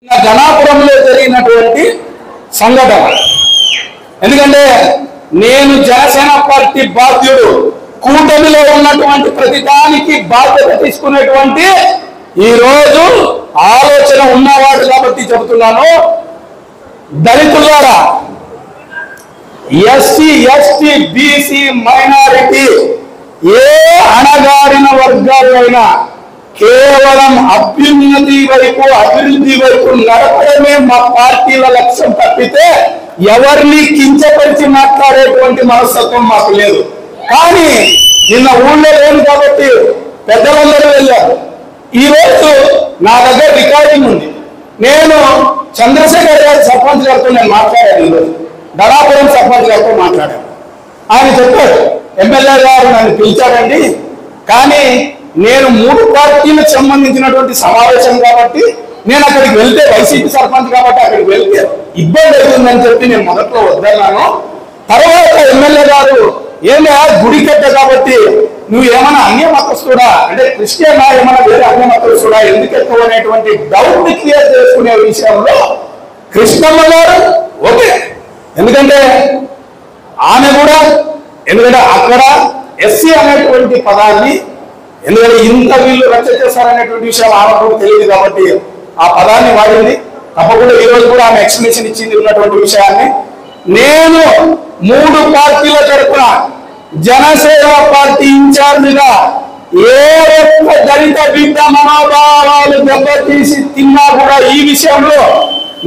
ఘనాపురంలో జరిగినటువంటి సంఘటన. ఎందుకంటే నేను జనసేన పార్టీ బాధ్యుడు, కూటమిలో ఉన్నటువంటి ప్రతిదానికి బాధ్యత తీసుకునేటువంటి ఈరోజు ఆలోచన ఉన్నవాడు కాబట్టి చెబుతున్నాను. దళితులారా, ఎస్సీ ఎస్టీ బీసీ మైనారిటీ ఏ అణగారిన వర్గాలైనా కేవలం అభ్యున్నతి వైపు అభివృద్ధి వైపు నడపడమే మా పార్టీల లక్ష్యం తప్పితే ఎవరిని కించపరిచి మాట్లాడేటువంటి మనస్తత్వం మాకు లేదు. కానీ నిన్న ఊళ్ళో లేదు కాబట్టి పెద్దలందరూ వెళ్ళారు. ఈరోజు నా దగ్గర రికార్డింగ్ ఉంది. నేను చంద్రశేఖర్ గారి సర్పంచ్ గారితో నేను మాట్లాడాను. ఈరోజు ధనాపురం సర్పంచ్ గారితో మాట్లాడాను. ఆయన చెప్పారు, ఎమ్మెల్యే గారు నన్ను పిలిచారండి, కానీ నేను 3 పార్టీలకు సంబంధించినటువంటి సమావేశం కాబట్టి నేను అక్కడికి వెళ్తే వైసీపీ సర్పంచ్ కాబట్టి అక్కడికి వెళ్తే ఇబ్బంది అవుతుందని చెప్పి నేను మొదట్లో వద్దన్నాను. తర్వాత ఎమ్మెల్యే గారు ఏమో గుడి కట్ట కాబట్టి నువ్వు ఏమైనా అన్య మతస్థుడా అంటే క్రిస్టియన్ ఏమైనా వేరే అన్య మతస్థుడా ఎందుకు ఎక్కువ అనేటువంటి డౌట్ క్లియర్ చేసుకునే విషయంలో కృష్ణమ్మ గారు ఓకే, ఎందుకంటే ఆమె కూడా ఎందుకంటే అక్కడ ఎస్సీ అనేటువంటి పదాన్ని ఎందుకంటే ఇంత వీళ్ళు రచ్చ చేస్తారనేటువంటి విషయం ఆమెకు తెలియదు కాబట్టి ఆ పదాన్ని వాడింది. తప్పకుండా ఈ రోజు కూడా ఆమె ఎక్స్ప్లెనేషన్ ఇచ్చింది ఉన్నటువంటి విషయాన్ని. నేను 3 పార్టీల తరఫున జనసేన పార్టీ ఇన్ఛార్జిగా ఏ ఒక్క దళిత బిడ్డ మనోభావాలు దెబ్బతీసి తిన్నా కూడా ఈ విషయంలో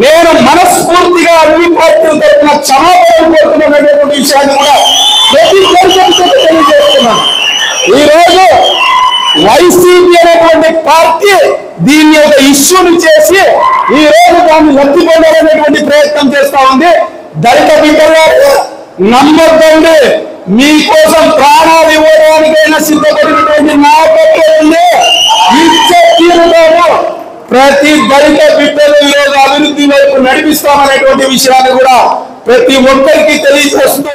నేను మనస్ఫూర్తిగా అన్ని పార్టీల తరఫున క్షమాపణ కోరుతున్నటువంటి విషయాన్ని కూడా ప్రతి దళితులకు తెలియజేస్తున్నాను. ఈరోజు వైసీపీ అనేటువంటి పార్టీ దీన్ని ఒక ఇష్యూని చేసి ఈ రోజు దాన్ని లబ్ధి పొందాలనేటువంటి ప్రయత్నం చేస్తా ఉంది. దళిత బిడ్డలారు నమ్మద్దండి, మీకోసం ప్రాణాలు ఇవ్వడానికైనా సిద్ధపడినటువంటి నాయకత్వం ఉంది. ఇచ్చే తీరులోనూ ప్రతి దళిత బిడ్డలు ఈరోజు అభివృద్ధి వైపు నడిపిస్తామనేటువంటి విషయాన్ని కూడా ప్రతి ఒక్కరికి తెలియజేస్తూ